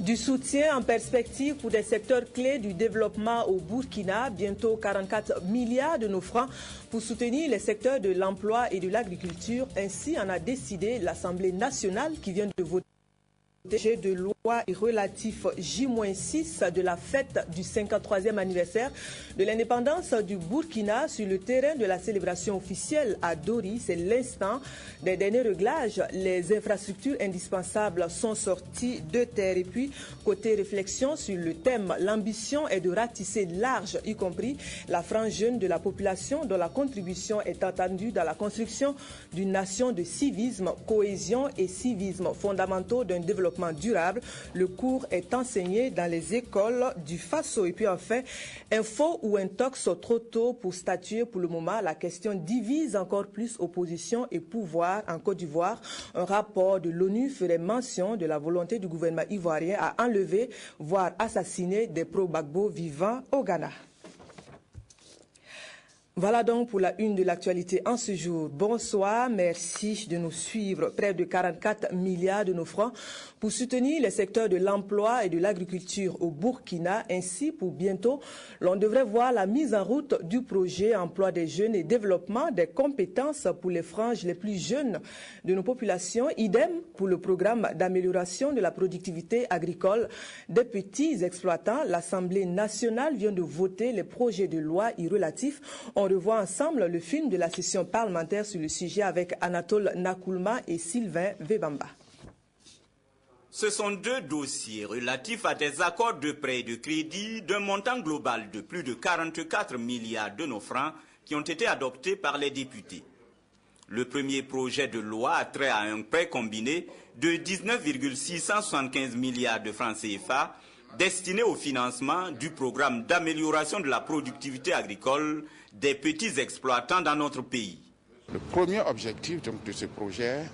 Du soutien en perspective pour des secteurs clés du développement au Burkina, bientôt 44 milliards de nos francs pour soutenir les secteurs de l'emploi et de l'agriculture. Ainsi en a décidé l'Assemblée nationale qui vient de voter de loi relatif J-6 de la fête du 53e anniversaire de l'indépendance du Burkina sur le terrain de la célébration officielle à Dori. C'est l'instant des derniers réglages. Les infrastructures indispensables sont sorties de terre. Et puis, côté réflexion sur le thème, l'ambition est de ratisser large, y compris la frange jeune de la population dont la contribution est attendue dans la construction d'une nation de civisme, cohésion et civisme fondamentaux d'un développement durable. Le cours est enseigné dans les écoles du Faso. Et puis enfin, info ou intox trop tôt pour statuer pour le moment. La question divise encore plus opposition et pouvoir en Côte d'Ivoire. Un rapport de l'ONU ferait mention de la volonté du gouvernement ivoirien à enlever, voire assassiner des pro-Gbagbo vivants au Ghana. Voilà donc pour la une de l'actualité en ce jour. Bonsoir, merci de nous suivre. Près de 44 milliards de nos francs pour soutenir les secteurs de l'emploi et de l'agriculture au Burkina. Ainsi, pour bientôt, l'on devrait voir la mise en route du projet emploi des jeunes et développement des compétences pour les franges les plus jeunes de nos populations. Idem pour le programme d'amélioration de la productivité agricole des petits exploitants. L'Assemblée nationale vient de voter les projets de loi y relatifs. On revoit ensemble le film de la session parlementaire sur le sujet avec Anatole Nakoulma et Sylvain Vebamba. Ce sont deux dossiers relatifs à des accords de prêt et de crédit d'un montant global de plus de 44 milliards de nos francs qui ont été adoptés par les députés. Le premier projet de loi a trait à un prêt combiné de 19,675 milliards de francs CFA destiné au financement du programme d'amélioration de la productivité agricole des petits exploitants dans notre pays. Le premier objectif donc, de ce projet,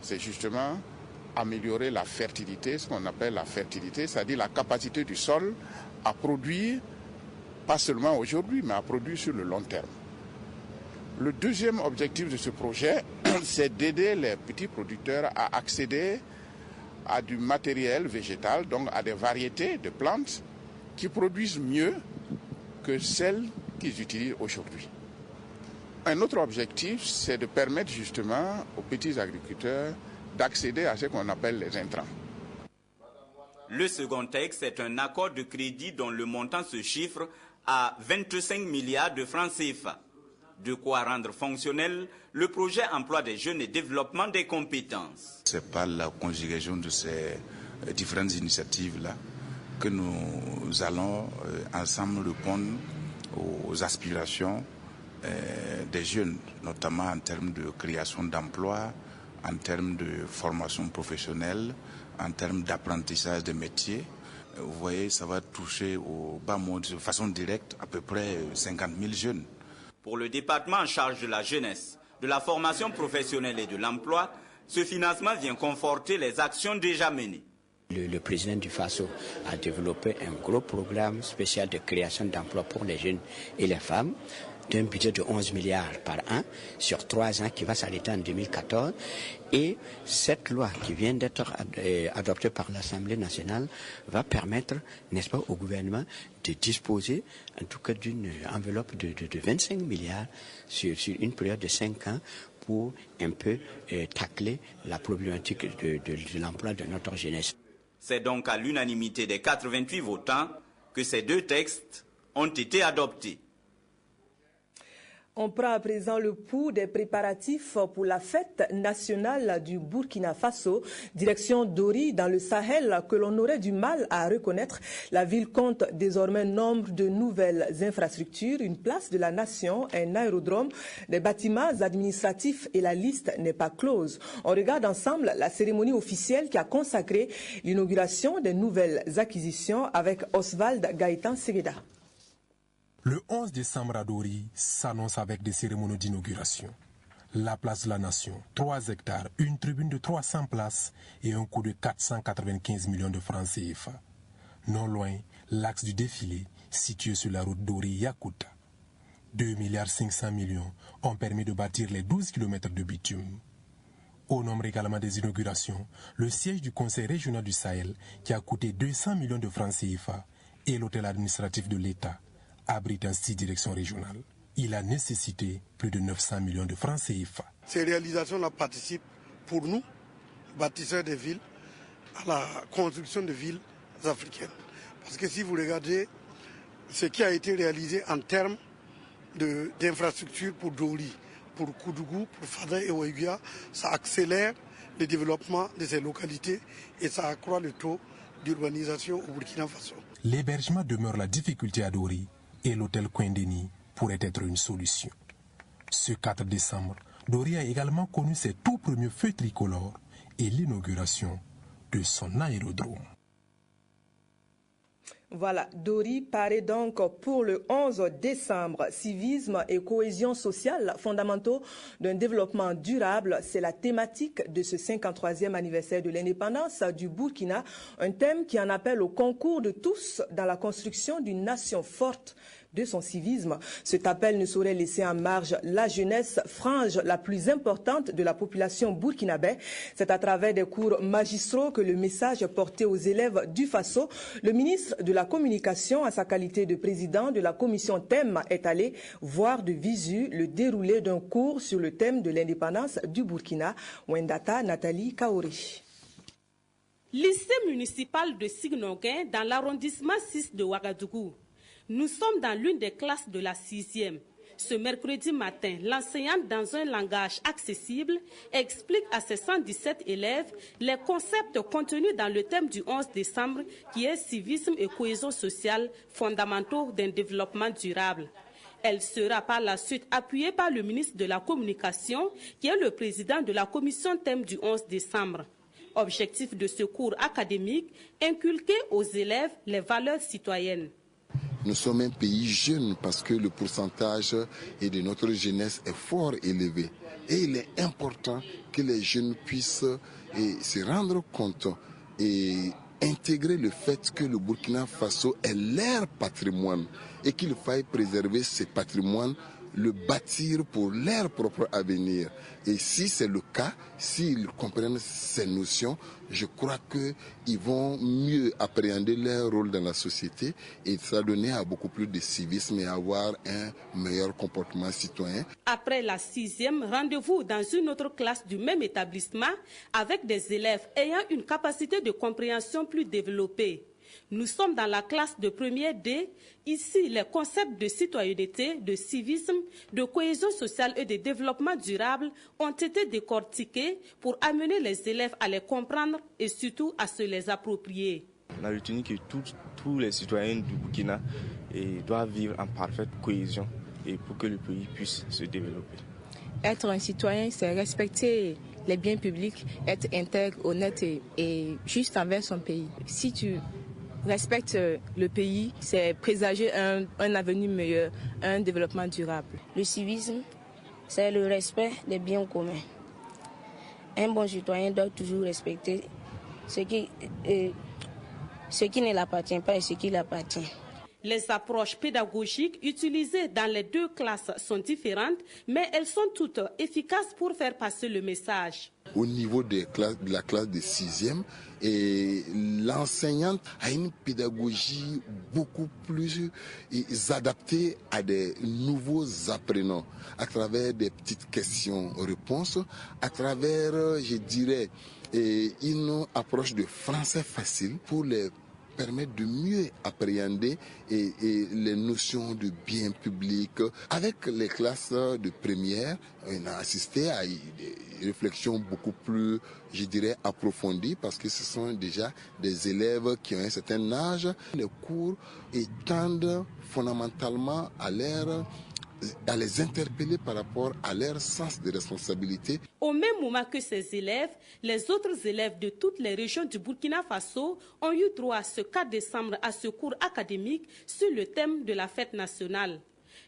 c'est justement améliorer la fertilité, ce qu'on appelle la fertilité, c'est-à-dire la capacité du sol à produire, pas seulement aujourd'hui, mais à produire sur le long terme. Le deuxième objectif de ce projet, c'est d'aider les petits producteurs à accéder à du matériel végétal, donc à des variétés de plantes qui produisent mieux que celles qu'ils utilisent aujourd'hui. Un autre objectif, c'est de permettre justement aux petits agriculteurs d'accéder à ce qu'on appelle les intrants. Le second texte est un accord de crédit dont le montant se chiffre à 25 milliards de francs CFA. De quoi rendre fonctionnel le projet emploi des jeunes et développement des compétences. C'est par la conjugaison de ces différentes initiatives-là que nous allons ensemble répondre aux aspirations des jeunes, notamment en termes de création d'emplois, en termes de formation professionnelle, en termes d'apprentissage des métiers. Vous voyez, ça va toucher au bas mot de façon directe à peu près 50 000 jeunes. Pour le département en charge de la jeunesse, de la formation professionnelle et de l'emploi, ce financement vient conforter les actions déjà menées. Le président du FASO a développé un gros programme spécial de création d'emplois pour les jeunes et les femmes, d'un budget de 11 milliards par an sur 3 ans qui va s'arrêter en 2014. Et cette loi qui vient d'être adoptée par l'Assemblée nationale va permettre, n'est-ce pas, au gouvernement de disposer en tout cas d'une enveloppe de 25 milliards sur une période de 5 ans pour un peu tacler la problématique de l'emploi de notre jeunesse. C'est donc à l'unanimité des 88 votants que ces deux textes ont été adoptés. On prend à présent le pouls des préparatifs pour la fête nationale du Burkina Faso, direction Dori dans le Sahel que l'on aurait du mal à reconnaître. La ville compte désormais nombre de nouvelles infrastructures, une place de la nation, un aérodrome, des bâtiments administratifs et la liste n'est pas close. On regarde ensemble la cérémonie officielle qui a consacré l'inauguration des nouvelles acquisitions avec Oswald Gaëtan Segueda. Le 11 décembre à Dori s'annonce avec des cérémonies d'inauguration. La place de la Nation, 3 hectares, une tribune de 300 places et un coût de 495 millions de francs CFA. Non loin, l'axe du défilé, situé sur la route Dori-Yakuta. 2,5 milliards ont permis de bâtir les 12 km de bitume. Au nombre également des inaugurations, le siège du Conseil régional du Sahel, qui a coûté 200 millions de francs CFA, et l'hôtel administratif de l'État, abritent ainsi 6 directions régionales. Il a nécessité plus de 900 millions de francs CFA. Ces réalisations-là participent pour nous, bâtisseurs de villes, à la construction de villes africaines. Parce que si vous regardez ce qui a été réalisé en termes d'infrastructures pour Dori, pour Koudougou, pour Fada et Ouéguia, ça accélère le développement de ces localités et ça accroît le taux d'urbanisation au Burkina Faso. L'hébergement demeure la difficulté à Dori et l'hôtel Koindeni pourrait être une solution. Ce 4 décembre, Dori a également connu ses tout premiers feux tricolores et l'inauguration de son aérodrome. Voilà, Dori paraît donc pour le 11 décembre. Civisme et cohésion sociale fondamentaux d'un développement durable, c'est la thématique de ce 53e anniversaire de l'indépendance du Burkina, un thème qui en appelle au concours de tous dans la construction d'une nation forte de son civisme. Cet appel ne saurait laisser en marge la jeunesse, frange la plus importante de la population burkinabé. C'est à travers des cours magistraux que le message est porté aux élèves du Faso. Le ministre de la Communication, à sa qualité de président de la commission thème, est allé voir de visu le déroulé d'un cours sur le thème de l'indépendance du Burkina. Wendata Nathalie Kaori. Lycée municipal de Signoguin dans l'arrondissement 6 de Ouagadougou. Nous sommes dans l'une des classes de la 6e. Ce mercredi matin, l'enseignante, dans un langage accessible, explique à ses 117 élèves les concepts contenus dans le thème du 11 décembre qui est civisme et cohésion sociale fondamentaux d'un développement durable. Elle sera par la suite appuyée par le ministre de la Communication qui est le président de la commission thème du 11 décembre. Objectif de ce cours académique, inculquer aux élèves les valeurs citoyennes. Nous sommes un pays jeune parce que le pourcentage de notre jeunesse est fort élevé. Et il est important que les jeunes puissent se rendre compte et intégrer le fait que le Burkina Faso est leur patrimoine et qu'il faille préserver ce patrimoine, le bâtir pour leur propre avenir. Et si c'est le cas, s'ils comprennent ces notions, je crois qu'ils vont mieux appréhender leur rôle dans la société et s'adonner à beaucoup plus de civisme et avoir un meilleur comportement citoyen. Après la 6e, rendez-vous dans une autre classe du même établissement avec des élèves ayant une capacité de compréhension plus développée. Nous sommes dans la classe de première D. Ici, les concepts de citoyenneté, de civisme, de cohésion sociale et de développement durable ont été décortiqués pour amener les élèves à les comprendre et surtout à se les approprier. On a retenu que tous les citoyens du Burkina doivent vivre en parfaite cohésion et pour que le pays puisse se développer. Être un citoyen, c'est respecter les biens publics, être intègre, honnête et juste envers son pays. Si tu respecte le pays, c'est présager un avenir meilleur, un développement durable. Le civisme, c'est le respect des biens communs. Un bon citoyen doit toujours respecter ce qui ne l'appartient pas et ce qui l'appartient. Les approches pédagogiques utilisées dans les deux classes sont différentes, mais elles sont toutes efficaces pour faire passer le message. Au niveau de la classe de 6e, l'enseignante a une pédagogie beaucoup plus adaptée à des nouveaux apprenants, à travers des petites questions-réponses, à travers, je dirais, une approche de français facile pour les permettre de mieux appréhender les notions de bien public. Avec les classes de première, on a assisté à des réflexions beaucoup plus, je dirais, approfondies parce que ce sont déjà des élèves qui ont un certain âge. Les cours tendent fondamentalement à les interpeller par rapport à leur sens de responsabilité. Au même moment que ces élèves, les autres élèves de toutes les régions du Burkina Faso ont eu droit ce 4 décembre à ce cours académique sur le thème de la fête nationale.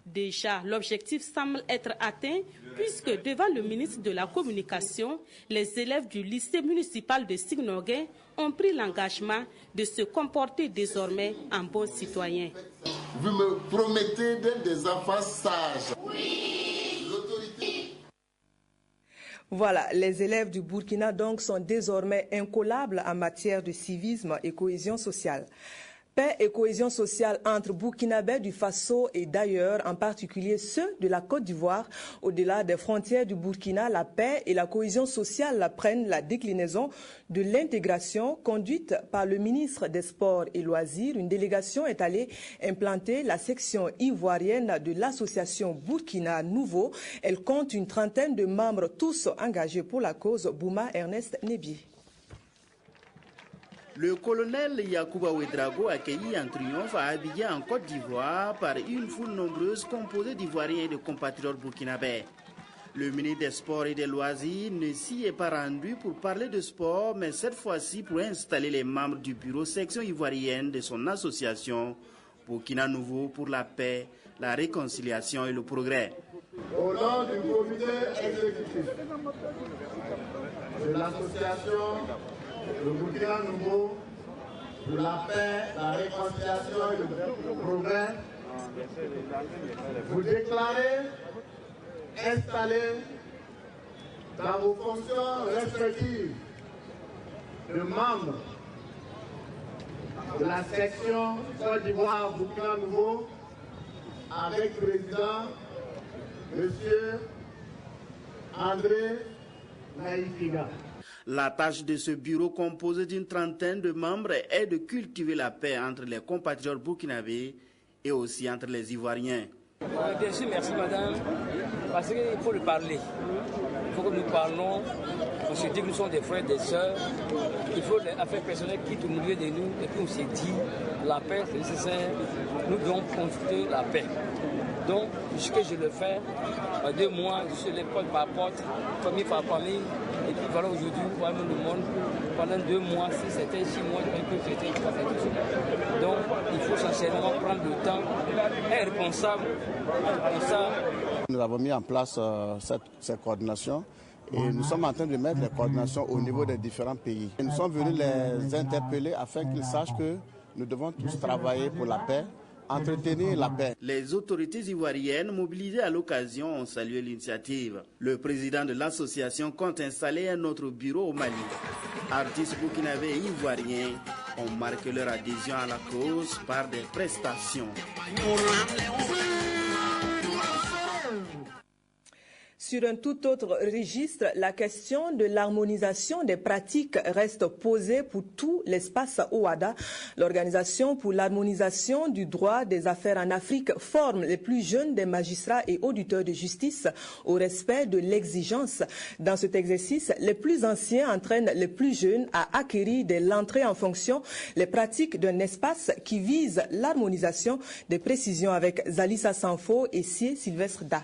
Déjà, l'objectif semble être atteint puisque devant le ministre de la Communication, les élèves du lycée municipal de Signoguin ont pris l'engagement de se comporter désormais en bons citoyens. Vous me promettez d'être des enfants sages? Oui. L'autorité. Voilà, les élèves du Burkina donc sont désormais incollables en matière de civisme et cohésion sociale. Paix et cohésion sociale entre Burkinabés du Faso et d'ailleurs, en particulier ceux de la Côte d'Ivoire. Au-delà des frontières du Burkina, la paix et la cohésion sociale prennent la déclinaison de l'intégration conduite par le ministre des Sports et Loisirs. Une délégation est allée implanter la section ivoirienne de l'association Burkina Nouveau. Elle compte une trentaine de membres, tous engagés pour la cause. Bouma Ernest Nebi. Le colonel Yacouba Ouedraogo accueilli en triomphe à Abidjan en Côte d'Ivoire par une foule nombreuse composée d'Ivoiriens et de compatriotes burkinabés. Le ministre des Sports et des Loisirs ne s'y est pas rendu pour parler de sport, mais cette fois-ci pour installer les membres du bureau section ivoirienne de son association Burkina Nouveau pour la paix, la réconciliation et le progrès. Au nom du comité exécutif de l'association le Burkina Nouveau pour la paix, la réconciliation et le progrès, vous déclarez installé dans vos fonctions respectives de membres de la section Côte d'Ivoire Burkina Nouveau avec le président M. André Naïfiga. La tâche de ce bureau composé d'une trentaine de membres est de cultiver la paix entre les compatriotes burkinabés et aussi entre les Ivoiriens. Bien sûr, merci madame, parce qu'il faut le parler. Il faut que nous parlons, on se dit que nous sommes des frères, des sœurs. Il faut les affaires personnelles qui quittent au milieu de nous et puis on s'est dit, la paix c'est nécessaire, nous devons construire la paix. Donc, puisque je le fais, en 2 mois, je suis les porte par porte, famille par famille. Et puis voilà, aujourd'hui, voilà le monde, pendant 2 mois, si c'était 6 mois, c'était 3, donc, il faut sincèrement prendre le temps, être responsable. Nous avons mis en place cette coordination et nous sommes en train de mettre les coordinations au niveau des différents pays. Et nous sommes venus les interpeller afin qu'ils sachent que nous devons tous travailler pour la paix, entretenir la paix. Les autorités ivoiriennes mobilisées à l'occasion ont salué l'initiative. Le président de l'association compte installer un autre bureau au Mali. Artistes burkinabés et ivoiriens ont marqué leur adhésion à la cause par des prestations. Sur un tout autre registre, la question de l'harmonisation des pratiques reste posée pour tout l'espace OHADA. L'Organisation pour l'harmonisation du droit des affaires en Afrique forme les plus jeunes des magistrats et auditeurs de justice au respect de l'exigence. Dans cet exercice, les plus anciens entraînent les plus jeunes à acquérir dès l'entrée en fonction les pratiques d'un espace qui vise l'harmonisation. Des précisions avec Zalissa Sanfo et Sylvestre Da.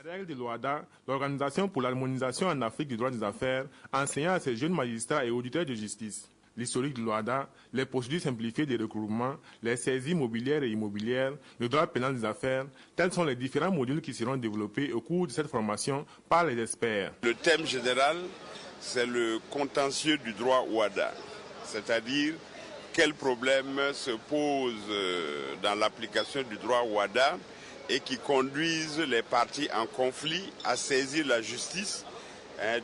Les règles de l'OHADA, l'Organisation pour l'harmonisation en Afrique du droit des affaires, enseignant à ces jeunes magistrats et auditeurs de justice. L'historique de l'OHADA, les procédures simplifiées des regroupements, les saisies mobilières et immobilières, le droit pénal des affaires, tels sont les différents modules qui seront développés au cours de cette formation par les experts. Le thème général, c'est le contentieux du droit OHADA, c'est-à-dire quels problèmes se posent dans l'application du droit OHADA et qui conduisent les parties en conflit à saisir la justice,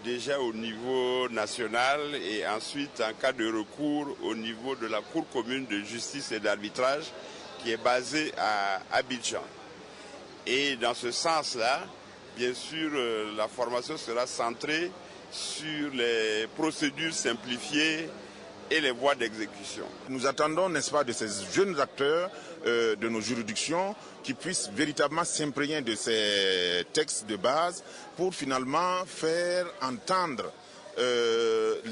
déjà au niveau national et ensuite en cas de recours au niveau de la Cour commune de justice et d'arbitrage qui est basée à Abidjan. Et dans ce sens-là, bien sûr, la formation sera centrée sur les procédures simplifiées et les voies d'exécution. Nous attendons, n'est-ce pas, de ces jeunes acteurs de nos juridictions qui puissent véritablement s'imprégner de ces textes de base pour finalement faire entendre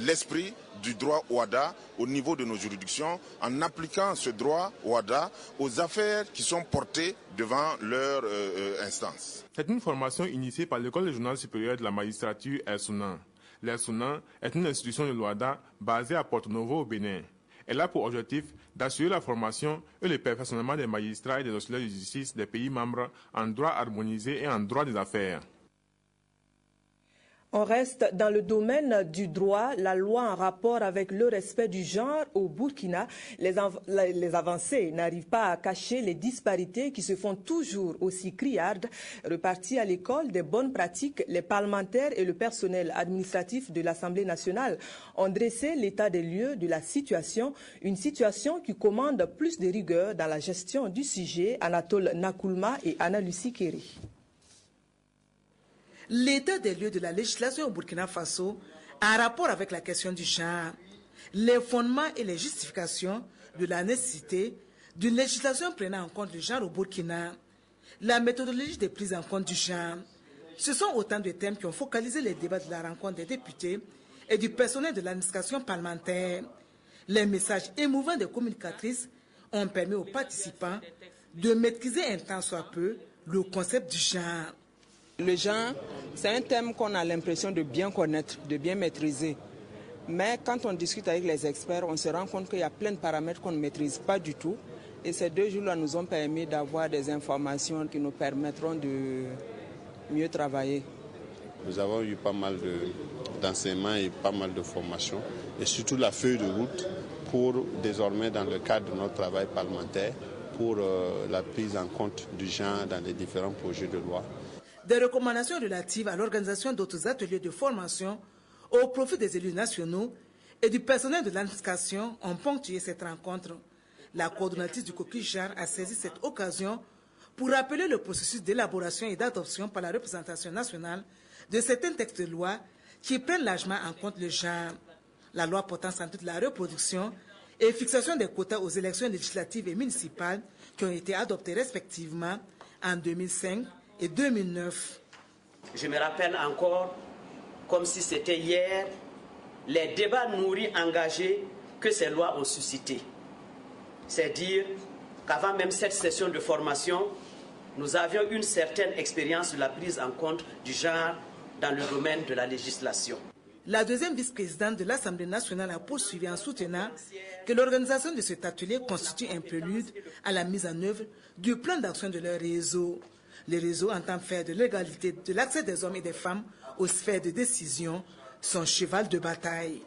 l'esprit du droit OHADA au niveau de nos juridictions en appliquant ce droit OHADA aux affaires qui sont portées devant leur instance. C'est une formation initiée par l'École régionale supérieure de la magistrature Elsounan. L'Elsounan est une institution de l'OHADA basée à Porto Novo au Bénin. Elle a pour objectif d'assurer la formation et le perfectionnement des magistrats et des auxiliaires de justice des pays membres en droit harmonisé et en droit des affaires. On reste dans le domaine du droit. La loi en rapport avec le respect du genre au Burkina, les avancées n'arrivent pas à cacher les disparités qui se font toujours aussi criardes. Repartis à l'école des bonnes pratiques, les parlementaires et le personnel administratif de l'Assemblée nationale ont dressé l'état des lieux de la situation, une situation qui commande plus de rigueur dans la gestion du sujet. Anatole Nakoulma et Anna-Lucie Kéry. L'état des lieux de la législation au Burkina Faso en rapport avec la question du genre, les fondements et les justifications de la nécessité d'une législation prenant en compte le genre au Burkina, la méthodologie de prise en compte du genre. Ce sont autant de thèmes qui ont focalisé les débats de la rencontre des députés et du personnel de l'administration parlementaire. Les messages émouvants des communicatrices ont permis aux participants de maîtriser un tant soit peu le concept du genre. Le genre, c'est un thème qu'on a l'impression de bien connaître, de bien maîtriser. Mais quand on discute avec les experts, on se rend compte qu'il y a plein de paramètres qu'on ne maîtrise pas du tout. Et ces 2 jours-là nous ont permis d'avoir des informations qui nous permettront de mieux travailler. Nous avons eu pas mal d'enseignements et pas mal de formations. Et surtout la feuille de route pour désormais, dans le cadre de notre travail parlementaire, pour la prise en compte du genre dans les différents projets de loi. Des recommandations relatives à l'organisation d'autres ateliers de formation au profit des élus nationaux et du personnel de l'administration ont ponctué cette rencontre. La coordonnatrice du caucus genre a saisi cette occasion pour rappeler le processus d'élaboration et d'adoption par la représentation nationale de certains textes de loi qui prennent largement en compte le genre. La loi portant sans doute la reproduction et fixation des quotas aux élections législatives et municipales qui ont été adoptées respectivement en 2005 et 2009. Je me rappelle encore, comme si c'était hier, les débats nourris, engagés que ces lois ont suscités. C'est dire qu'avant même cette session de formation, nous avions une certaine expérience de la prise en compte du genre dans le domaine de la législation. La deuxième vice-présidente de l'Assemblée nationale a poursuivi en soutenant que l'organisation de cet atelier constitue un prélude à la mise en œuvre du plan d'action de leur réseau. Le réseau entend faire de l'égalité de l'accès des hommes et des femmes aux sphères de décision son cheval de bataille.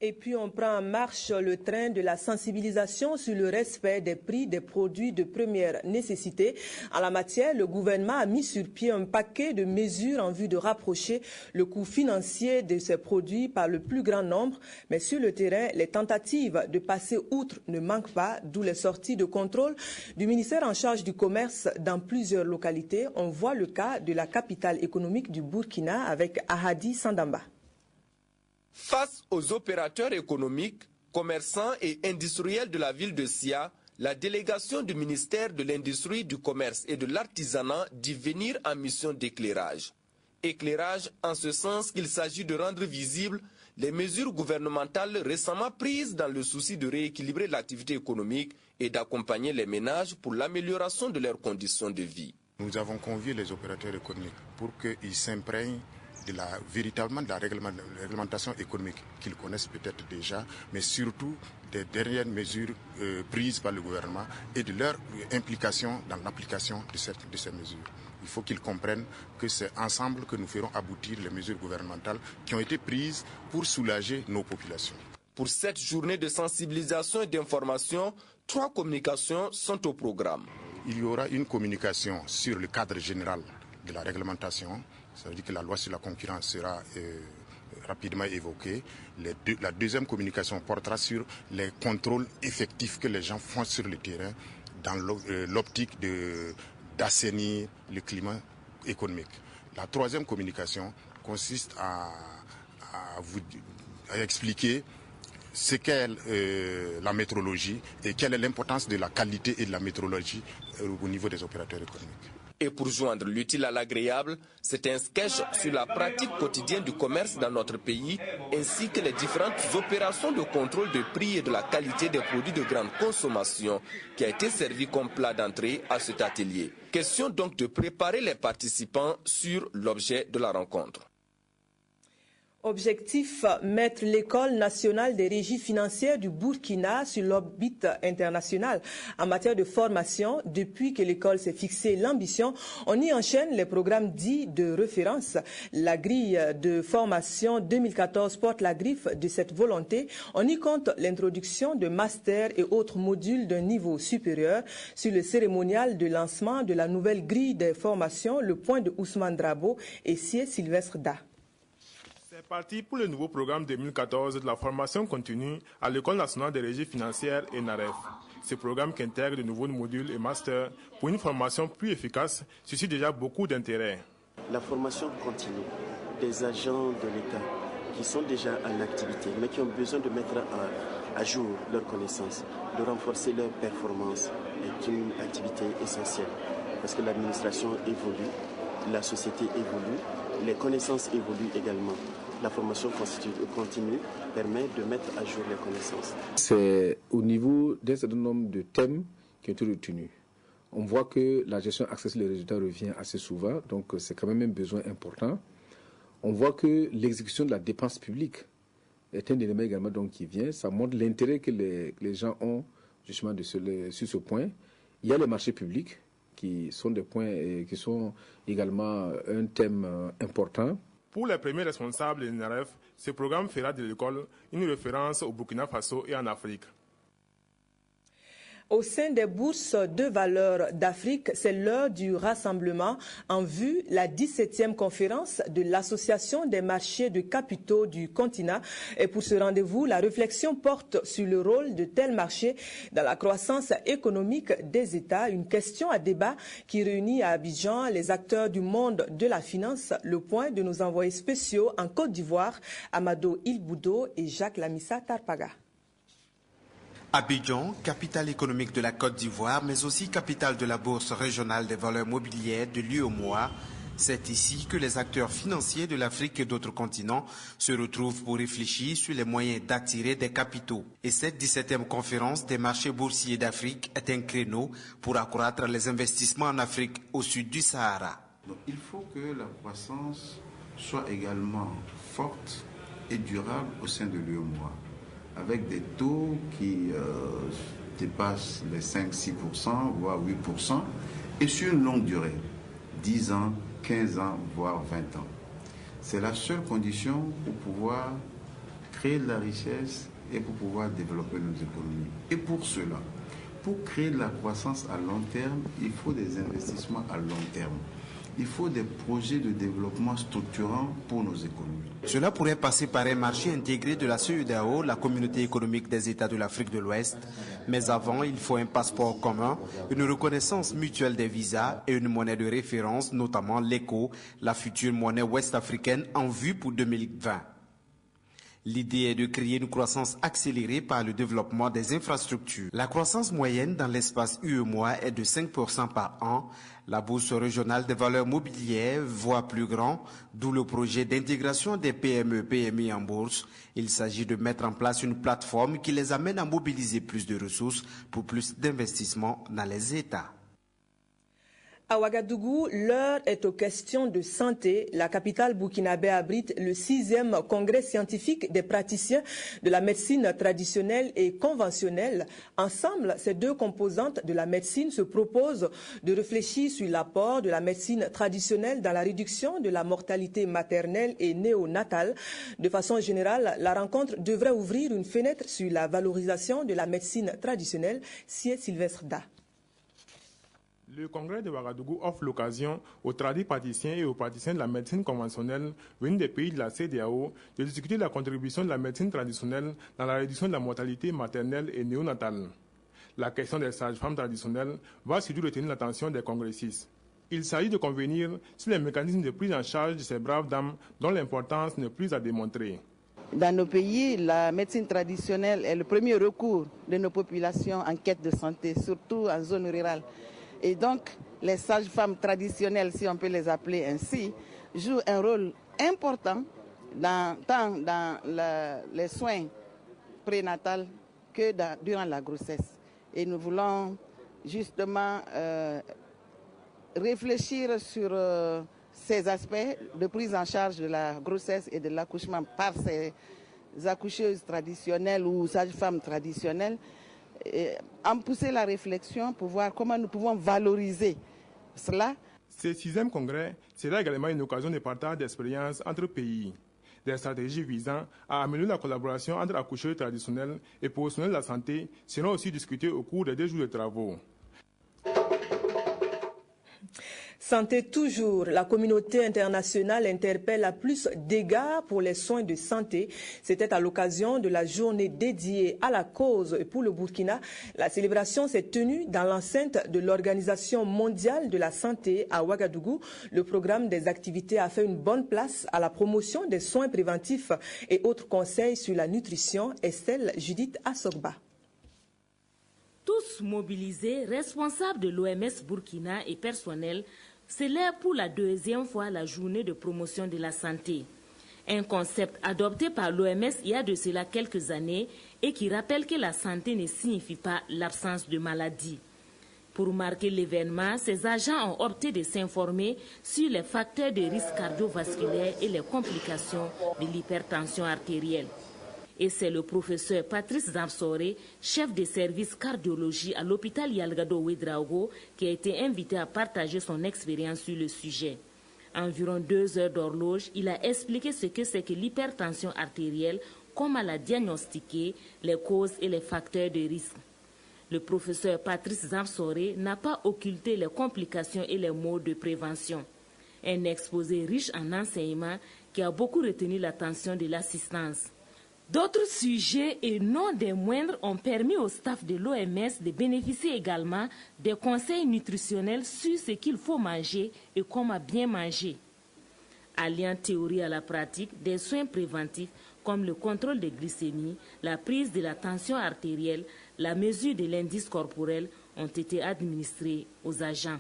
Et puis on prend en marche le train de la sensibilisation sur le respect des prix des produits de première nécessité. En la matière, le gouvernement a mis sur pied un paquet de mesures en vue de rapprocher le coût financier de ces produits par le plus grand nombre. Mais sur le terrain, les tentatives de passer outre ne manquent pas, d'où les sorties de contrôle du ministère en charge du commerce dans plusieurs localités. On voit le cas de la capitale économique du Burkina avec Ahadi Sandamba. Face aux opérateurs économiques, commerçants et industriels de la ville de Sia, la délégation du ministère de l'Industrie, du Commerce et de l'Artisanat dit venir en mission d'éclairage. Éclairage en ce sens qu'il s'agit de rendre visibles les mesures gouvernementales récemment prises dans le souci de rééquilibrer l'activité économique et d'accompagner les ménages pour l'amélioration de leurs conditions de vie. Nous avons convié les opérateurs économiques pour qu'ils s'imprègnent véritablement de la réglementation économique qu'ils connaissent peut-être déjà, mais surtout des dernières mesures prises par le gouvernement et de leur implication dans l'application de ces mesures. Il faut qu'ils comprennent que c'est ensemble que nous ferons aboutir les mesures gouvernementales qui ont été prises pour soulager nos populations. Pour cette journée de sensibilisation et d'information, 3 communications sont au programme. Il y aura une communication sur le cadre général de la réglementation. Ça veut dire que la loi sur la concurrence sera rapidement évoquée. La deuxième communication portera sur les contrôles effectifs que les gens font sur le terrain dans l'optique d'assainir le climat économique. La troisième communication consiste à expliquer ce qu'est la métrologie et quelle est l'importance de la qualité et de la métrologie au niveau des opérateurs économiques. Et pour joindre l'utile à l'agréable, c'est un sketch sur la pratique quotidienne du commerce dans notre pays, ainsi que les différentes opérations de contrôle de prix et de la qualité des produits de grande consommation qui a été servi comme plat d'entrée à cet atelier. Question donc de préparer les participants sur l'objet de la rencontre. Objectif, mettre l'École nationale des régies financières du Burkina sur l'orbite internationale en matière de formation. Depuis que l'école s'est fixé l'ambition, on y enchaîne les programmes dits de référence. La grille de formation 2014 porte la griffe de cette volonté. On y compte l'introduction de masters et autres modules d'un niveau supérieur. Sur le cérémonial de lancement de la nouvelle grille des formations, le point de Ousmane Drabo et Sié Sylvestre Da. C'est parti pour le nouveau programme 2014 de la formation continue à l'École nationale des régies financières et NAREF. Ce programme qui intègre de nouveaux modules et masters pour une formation plus efficace suscite déjà beaucoup d'intérêt. La formation continue des agents de l'État qui sont déjà en activité mais qui ont besoin de mettre à jour leurs connaissances, de renforcer leurs performances est une activité essentielle parce que l'administration évolue, la société évolue, les connaissances évoluent également. La formation continue permet de mettre à jour les connaissances. C'est au niveau d'un certain nombre de thèmes qui ont été retenus. On voit que la gestion accessible les résultats revient assez souvent, donc c'est quand même un besoin important. On voit que l'exécution de la dépense publique est un élément également donc, qui vient. Ça montre l'intérêt que les gens ont justement sur ce point. Il y a les marchés publics qui sont des points et qui sont également un thème important. Pour les premiers responsables de NAREF, ce programme fera de l'école une référence au Burkina Faso et en Afrique. Au sein des bourses de valeur d'Afrique, c'est l'heure du rassemblement en vue la 17e conférence de l'Association des marchés de capitaux du continent. Et pour ce rendez-vous, la réflexion porte sur le rôle de tels marchés dans la croissance économique des États. Une question à débat qui réunit à Abidjan les acteurs du monde de la finance. Le point de nos envoyés spéciaux en Côte d'Ivoire, Amado Ilboudo et Jacques Lamissa Tarpaga. Abidjan, capitale économique de la Côte d'Ivoire, mais aussi capitale de la Bourse régionale des valeurs mobilières de l'UEMOA, c'est ici que les acteurs financiers de l'Afrique et d'autres continents se retrouvent pour réfléchir sur les moyens d'attirer des capitaux. Et cette 17e conférence des marchés boursiers d'Afrique est un créneau pour accroître les investissements en Afrique au sud du Sahara. Donc, il faut que la croissance soit également forte et durable au sein de l'UEMOA, avec des taux qui dépassent les 5-6%, voire 8%, et sur une longue durée, 10 ans, 15 ans, voire 20 ans. C'est la seule condition pour pouvoir créer de la richesse et pour pouvoir développer nos économies. Et pour cela, pour créer de la croissance à long terme, il faut des investissements à long terme. Il faut des projets de développement structurants pour nos économies. Cela pourrait passer par un marché intégré de la CEDEAO, la communauté économique des États de l'Afrique de l'Ouest. Mais avant, il faut un passeport commun, une reconnaissance mutuelle des visas et une monnaie de référence, notamment l'ECO, la future monnaie ouest-africaine en vue pour 2020. L'idée est de créer une croissance accélérée par le développement des infrastructures. La croissance moyenne dans l'espace UEMOA est de 5% par an. La bourse régionale des valeurs mobilières voit plus grand, d'où le projet d'intégration des PME-PMI en bourse. Il s'agit de mettre en place une plateforme qui les amène à mobiliser plus de ressources pour plus d'investissements dans les États. À Ouagadougou, l'heure est aux questions de santé. La capitale burkinabé abrite le 6e congrès scientifique des praticiens de la médecine traditionnelle et conventionnelle. Ensemble, ces deux composantes de la médecine se proposent de réfléchir sur l'apport de la médecine traditionnelle dans la réduction de la mortalité maternelle et néonatale. De façon générale, la rencontre devrait ouvrir une fenêtre sur la valorisation de la médecine traditionnelle. Sié Sylvestre Da. Le congrès de Ouagadougou offre l'occasion aux tradipraticiens et aux praticiens de la médecine conventionnelle venus des pays de la CEDEAO de discuter de la contribution de la médecine traditionnelle dans la réduction de la mortalité maternelle et néonatale. La question des sages-femmes traditionnelles va surtout retenir l'attention des congressistes. Il s'agit de convenir sur les mécanismes de prise en charge de ces braves dames dont l'importance n'est plus à démontrer. Dans nos pays, la médecine traditionnelle est le premier recours de nos populations en quête de santé, surtout en zone rurale. Et donc, les sages-femmes traditionnelles, si on peut les appeler ainsi, jouent un rôle important tant dans les soins prénatals que durant la grossesse. Et nous voulons justement réfléchir sur ces aspects de prise en charge de la grossesse et de l'accouchement par ces accoucheuses traditionnelles ou sages-femmes traditionnelles, ont poussé la réflexion pour voir comment nous pouvons valoriser cela. Ce 6e congrès sera également une occasion de partage d'expériences entre pays. Des stratégies visant à améliorer la collaboration entre accoucheurs traditionnels et professionnels de la santé seront aussi discutées au cours des 2 jours de travaux. Santé toujours, la communauté internationale interpelle à plus d'égards pour les soins de santé. C'était à l'occasion de la journée dédiée à la cause pour le Burkina. La célébration s'est tenue dans l'enceinte de l'Organisation mondiale de la santé à Ouagadougou. Le programme des activités a fait une bonne place à la promotion des soins préventifs et autres conseils sur la nutrition. Estelle Judith Assogba. Tous mobilisés, responsables de l'OMS Burkina et personnels, célèbrent pour la 2e fois la journée de promotion de la santé. Un concept adopté par l'OMS il y a de cela quelques années et qui rappelle que la santé ne signifie pas l'absence de maladie. Pour marquer l'événement, ces agents ont opté de s'informer sur les facteurs de risque cardiovasculaire et les complications de l'hypertension artérielle. Et c'est le professeur Patrice Zamsoré, chef des services cardiologie à l'hôpital Yalgado Ouedraogo, qui a été invité à partager son expérience sur le sujet. Environ 2 heures d'horloge, il a expliqué ce que c'est que l'hypertension artérielle, comment la diagnostiquer, les causes et les facteurs de risque. Le professeur Patrice Zamsoré n'a pas occulté les complications et les modes de prévention. Un exposé riche en enseignements qui a beaucoup retenu l'attention de l'assistance. D'autres sujets et non des moindres ont permis au staff de l'OMS de bénéficier également des conseils nutritionnels sur ce qu'il faut manger et comment bien manger. Alliant théorie à la pratique, des soins préventifs comme le contrôle de glycémie, la prise de la tension artérielle, la mesure de l'indice corporel ont été administrés aux agents.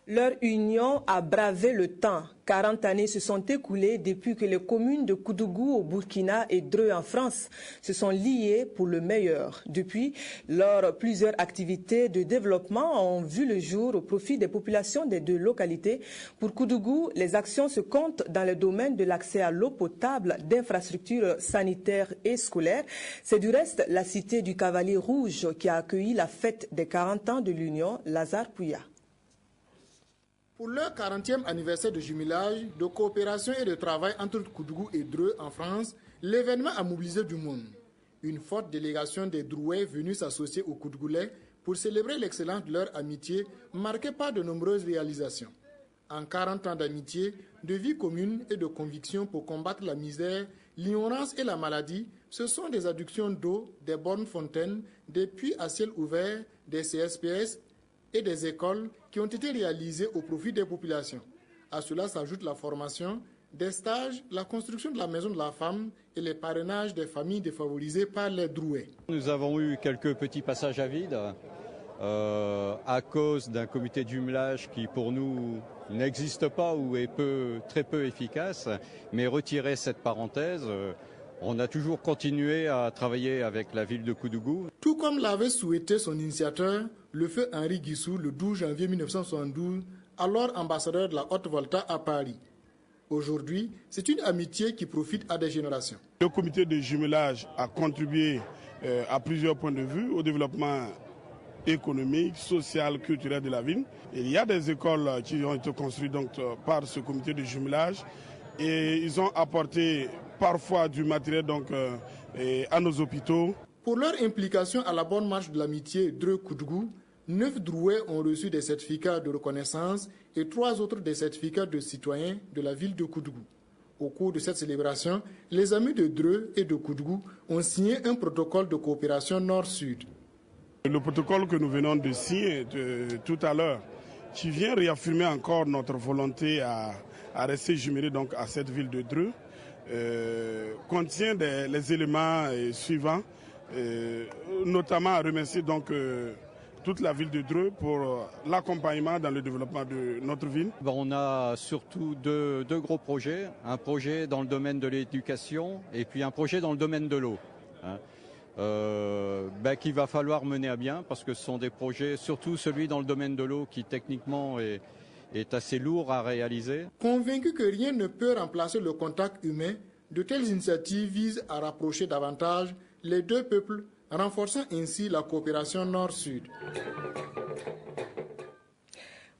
Leur union a bravé le temps. 40 années se sont écoulées depuis que les communes de Koudougou au Burkina et Dreux en France se sont liées pour le meilleur. Depuis lors, plusieurs activités de développement ont vu le jour au profit des populations des 2 localités. Pour Koudougou, les actions se comptent dans le domaine de l'accès à l'eau potable, d'infrastructures sanitaires et scolaires. C'est du reste la cité du Cavalier Rouge qui a accueilli la fête des 40 ans de l'Union, Lazare Pouya. Pour leur 40e anniversaire de jumelage, de coopération et de travail entre Koudougou et Dreux en France, l'événement a mobilisé du monde. Une forte délégation des Drouais venus s'associer aux Koudgoulais pour célébrer l'excellence de leur amitié marquée par de nombreuses réalisations. En 40 ans d'amitié, de vie commune et de conviction pour combattre la misère, l'ignorance et la maladie, ce sont des adductions d'eau, des bornes fontaines, des puits à ciel ouvert, des CSPS et des écoles qui ont été réalisées au profit des populations. À cela s'ajoute la formation, des stages, la construction de la maison de la femme et les parrainages des familles défavorisées par les Drouais. Nous avons eu quelques petits passages à vide à cause d'un comité de jumelage qui pour nous n'existe pas ou est très peu efficace, mais retirer cette parenthèse, on a toujours continué à travailler avec la ville de Koudougou. Tout comme l'avait souhaité son initiateur, le feu Henri Guissou, le 12 janvier 1972, alors ambassadeur de la Haute-Volta à Paris. Aujourd'hui, c'est une amitié qui profite à des générations. Le comité de jumelage a contribué à plusieurs points de vue au développement économique, social, culturel de la ville. Il y a des écoles qui ont été construites donc, par ce comité de jumelage et ils ont apporté parfois du matériel donc, à nos hôpitaux. Pour leur implication à la bonne marche de l'amitié Dreux-Koudougou, 9 Drouais ont reçu des certificats de reconnaissance et 3 autres des certificats de citoyens de la ville de Koudougou. Au cours de cette célébration, les amis de Dreux et de Koudougou ont signé un protocole de coopération nord-sud. Le protocole que nous venons de signer tout à l'heure, qui vient réaffirmer encore notre volonté à rester jumelés donc à cette ville de Dreux, contient les éléments suivants, notamment à remercier donc toute la ville de Dreux pour l'accompagnement dans le développement de notre ville. On a surtout deux gros projets, un projet dans le domaine de l'éducation et puis un projet dans le domaine de l'eau. Qu'il va falloir mener à bien parce que ce sont des projets, surtout celui dans le domaine de l'eau qui techniquement est assez lourd à réaliser. Convaincu que rien ne peut remplacer le contact humain, de telles initiatives visent à rapprocher davantage les deux peuples, renforçant ainsi la coopération nord-sud.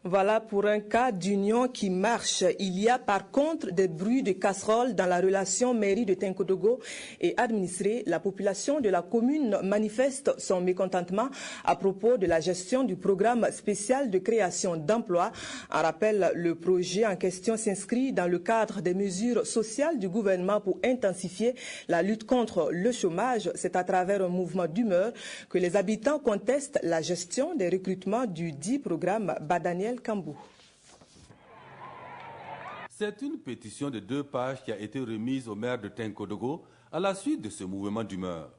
Voilà pour un cas d'union qui marche. Il y a par contre des bruits de casseroles dans la relation mairie de Tenkodogo et administrée. La population de la commune manifeste son mécontentement à propos de la gestion du programme spécial de création d'emplois. En rappel, le projet en question s'inscrit dans le cadre des mesures sociales du gouvernement pour intensifier la lutte contre le chômage. C'est à travers un mouvement d'humeur que les habitants contestent la gestion des recrutements du dit programme. Badaniel Kambou. C'est une pétition de 2 pages qui a été remise au maire de Tenkodogo à la suite de ce mouvement d'humeur.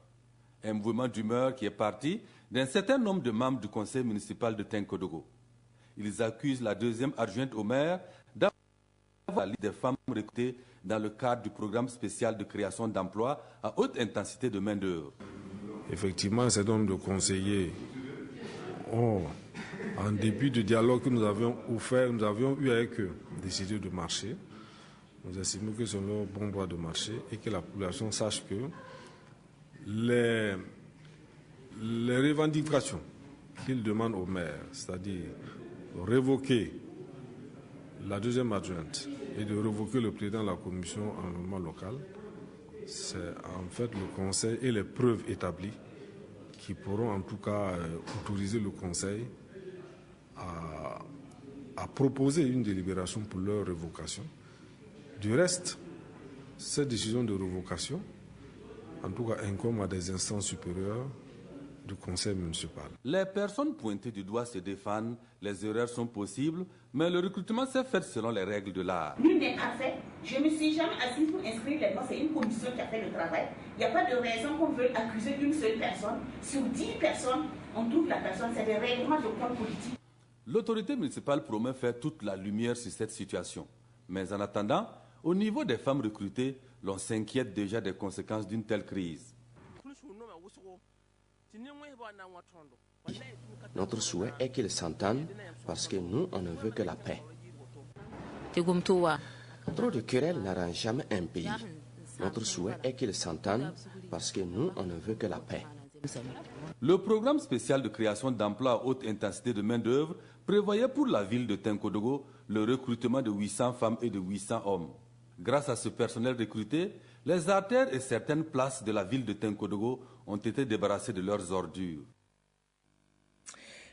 Un mouvement d'humeur qui est parti d'un certain nombre de membres du conseil municipal de Tenkodogo. Ils accusent la deuxième adjointe au maire d'avoir la liste des femmes recrutées dans le cadre du programme spécial de création d'emplois à haute intensité de main-d'œuvre. Effectivement, un certain nombre de conseillers ont, en début de dialogue que nous avions offert, nous avions eu avec eux décidé de marcher. Nous estimons que c'est leur bon droit de marcher et que la population sache que les revendications qu'ils demandent au maire, c'est-à-dire de révoquer la deuxième adjointe et de révoquer le président de la commission environnement local, c'est en fait le conseil et les preuves établies qui pourront en tout cas autoriser le conseil à proposer une délibération pour leur révocation. Du reste, cette décision de révocation, en tout cas, incombe à des instances supérieures du conseil municipal. Les personnes pointées du doigt se défendent, les erreurs sont possibles, mais le recrutement s'est fait selon les règles de l'art. Nul n'est parfait. Je ne me suis jamais assise pour inscrire les noms. C'est une commission qui a fait le travail. Il n'y a pas de raison qu'on veuille accuser une seule personne. Sur 10 personnes, on trouve la personne. C'est des règlements de compte politique. L'autorité municipale promet faire toute la lumière sur cette situation. Mais en attendant, au niveau des femmes recrutées, l'on s'inquiète déjà des conséquences d'une telle crise. Notre souhait est qu'ils s'entendent parce que nous, on ne veut que la paix. Trop de querelles n'arrangent jamais un pays. Notre souhait est qu'ils s'entendent parce que nous, on ne veut que la paix. Le programme spécial de création d'emplois à haute intensité de main-d'œuvre prévoyait pour la ville de Tenkodogo le recrutement de 800 femmes et de 800 hommes. Grâce à ce personnel recruté, les artères et certaines places de la ville de Tenkodogo ont été débarrassées de leurs ordures.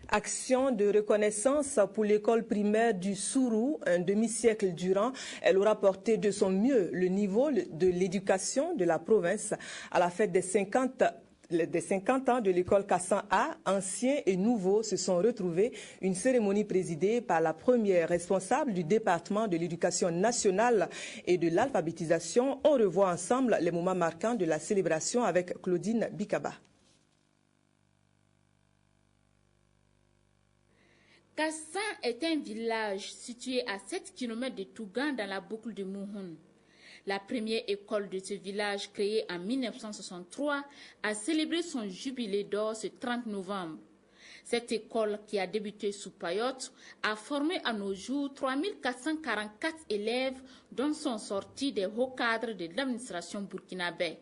Action de reconnaissance pour l'école primaire du Sourou, un demi-siècle durant. Elle aura porté de son mieux le niveau de l'éducation de la province à la fête des 50 ans de l'école Kassan A. Anciens et nouveaux se sont retrouvés. Une cérémonie présidée par la première responsable du département de l'éducation nationale et de l'alphabétisation. On revoit ensemble les moments marquants de la célébration avec Claudine Bikaba. Kassan est un village situé à 7 km de Tougan dans la boucle de Mouhoun. La première école de ce village, créée en 1963, a célébré son jubilé d'or ce 30 novembre. Cette école, qui a débuté sous Payotte, a formé à nos jours 3444 élèves, dont sont sortis des hauts cadres de l'administration burkinabé.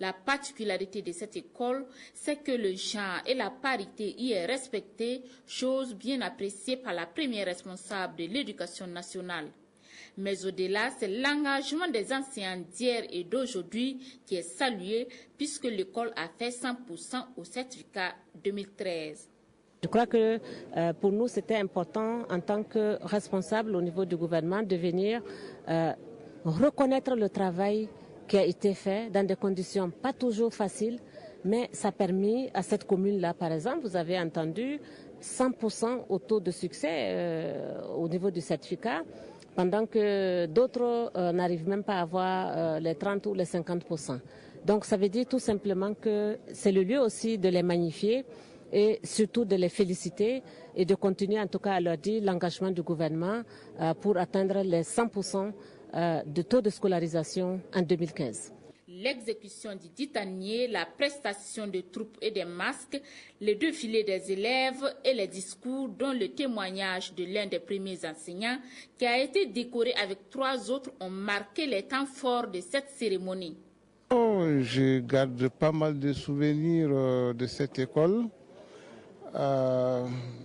La particularité de cette école, c'est que le genre et la parité y est respectée, chose bien appréciée par la première responsable de l'éducation nationale. Mais au-delà, c'est l'engagement des enseignants d'hier et d'aujourd'hui qui est salué, puisque l'école a fait 100% au certificat 2013. Je crois que pour nous, c'était important en tant que responsable au niveau du gouvernement de venir reconnaître le travail qui a été fait dans des conditions pas toujours faciles, mais ça a permis à cette commune-là, par exemple, vous avez entendu 100% au taux de succès au niveau du certificat, pendant que d'autres n'arrivent même pas à avoir les 30 ou les 50%. Donc ça veut dire tout simplement que c'est le lieu aussi de les magnifier et surtout de les féliciter et de continuer en tout cas à leur dire l'engagement du gouvernement pour atteindre les 100% de taux de scolarisation en 2015. L'exécution du titanier, la prestation de troupes et des masques, les défilés des élèves et les discours, dont le témoignage de l'un des premiers enseignants qui a été décoré avec 3 autres, ont marqué les temps forts de cette cérémonie. Je garde pas mal de souvenirs de cette école,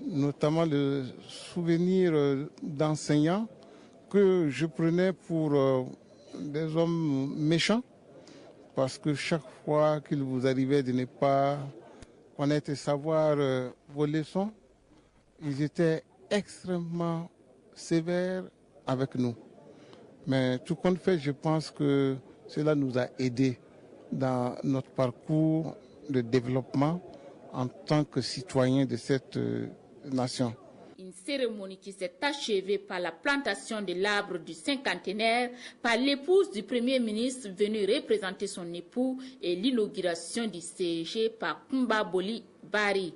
notamment le souvenir d'enseignants que je prenais pour des hommes méchants, parce que chaque fois qu'il vous arrivait de ne pas connaître et savoir vos leçons, ils étaient extrêmement sévères avec nous. Mais tout compte fait, je pense que cela nous a aidés dans notre parcours de développement en tant que citoyens de cette nation. Une cérémonie qui s'est achevée par la plantation de l'arbre du cinquantenaire par l'épouse du Premier ministre venue représenter son époux et l'inauguration du CEG par Kumba Boli Bari.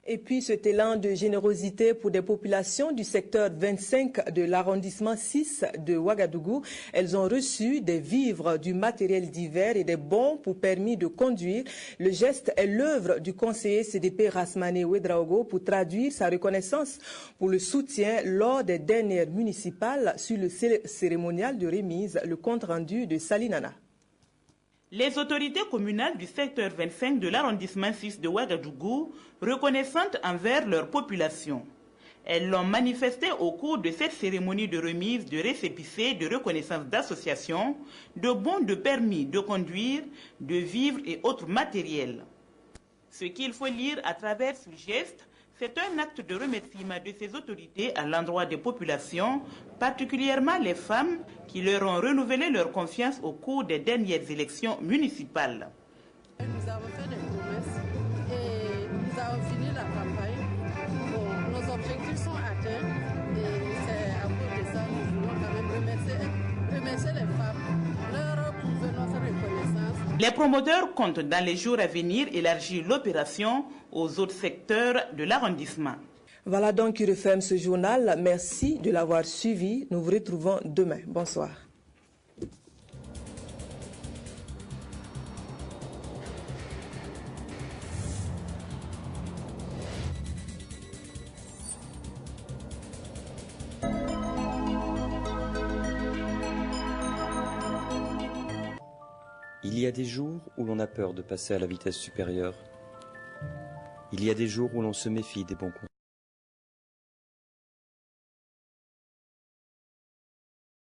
Et puis cet élan de générosité pour des populations du secteur 25 de l'arrondissement 6 de Ouagadougou. Elles ont reçu des vivres, du matériel divers et des bons pour permis de conduire. Le geste est l'œuvre du conseiller CDP Rasmane Ouedraogo pour traduire sa reconnaissance pour le soutien lors des dernières municipales sur le cérémonial de remise, le compte rendu de Salinana. Les autorités communales du secteur 25 de l'arrondissement 6 de Ouagadougou, reconnaissantes envers leur population. Elles l'ont manifesté au cours de cette cérémonie de remise de récépissés de reconnaissance d'associations, de bons de permis de conduire, de vivres et autres matériels. Ce qu'il faut lire à travers ce geste, c'est un acte de remerciement de ces autorités à l'endroit des populations, particulièrement les femmes qui leur ont renouvelé leur confiance au cours des dernières élections municipales. Nous avons fait des promesses et nous avons fini la campagne. Bon, nos objectifs sont atteints et c'est à cause de ça que nous voulons quand même remercier les femmes, leur prouver notre reconnaissance. Les promoteurs comptent dans les jours à venir élargir l'opération aux autres secteurs de l'arrondissement. Voilà donc qui referme ce journal. Merci de l'avoir suivi. Nous vous retrouvons demain. Bonsoir. Il y a des jours où l'on a peur de passer à la vitesse supérieure. Il y a des jours où l'on se méfie des bons conseils.